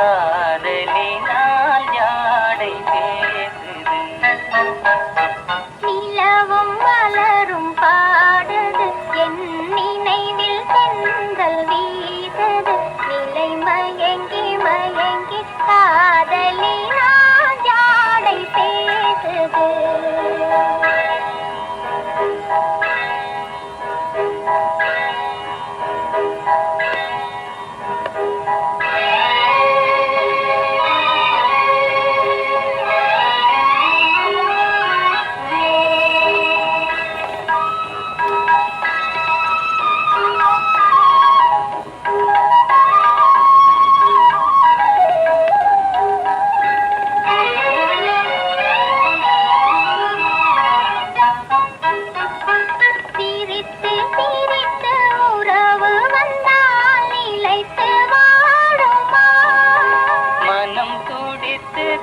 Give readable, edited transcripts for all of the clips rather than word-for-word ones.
காதலினால் ஜாடை பேசுது. நிலவும் மலரும் பாடுது, என் நினைவில் தென்றல் வீசுது. நிலை மயங்கி மயங்கி காதலினால் ஜாடை பேசுது.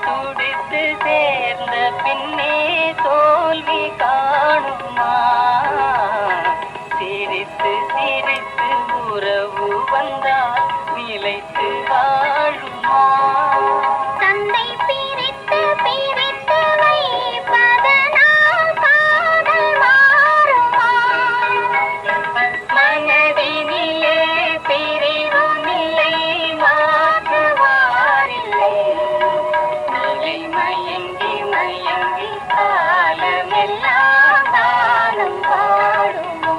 துடித்து சேர்ந்த பின்னே தோல்வி காணுமா? சிரித்து சிரித்து உறவு வந்தால் நிலைத்து வாழுமா? தந்தை பிரித்து பிரித்து வைப்பதனால் காதல் மாறுமா? மனதினிலே பிரிவு நிலை மாற்றுவாரில்லை. மயங்கி மயங்கி காலமெல்லாம் தானம் பாடுமோ?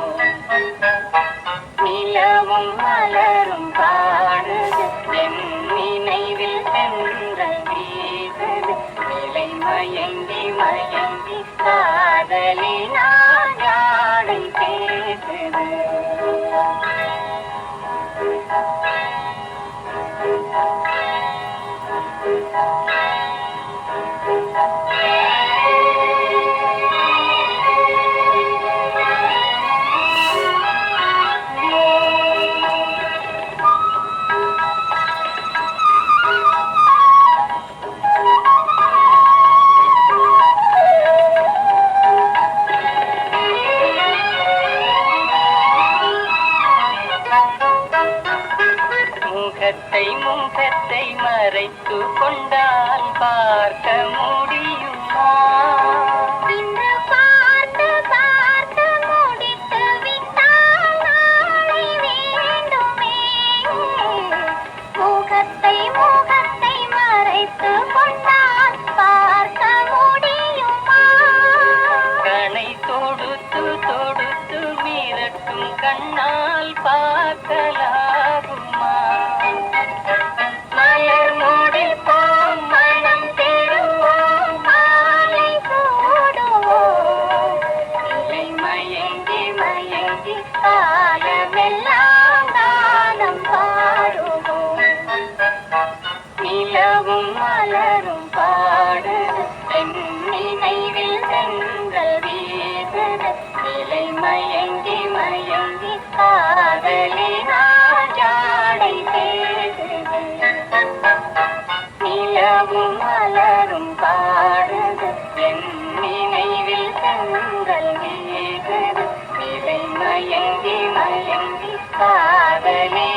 நிலவும் மலரும் பாடுது, என் நினைவில் தென்றல் வீசுது. நிலை மயங்கி மயங்கி காதலினால் ஜாடை பேசுது. முகத்தை மறைத்து கொண்டால் பார்க்க முடியுமா? இன்று பார்த்து பார்த்து முடித்து விட்டால் நாளை வேண்டுமே. முகத்தை மறைத்து கொண்டால் பார்க்க முடியுமா? கணை தொடுத்து தொடுத்து மிரட்டும் கண்ணால் பார்க்கலாகுமா? நிலவும் மலரும் பாடுது, என் நினைவில் தென்றல் வீசுது. நிலை மயங்கி மயங்கி காதலினால் ஜாடை பேசுது. நிலவும் மலரும் பாடுது, என் நினைவில் தென்றல் வீசுது. நிலை மயங்கி மயங்கி காதலி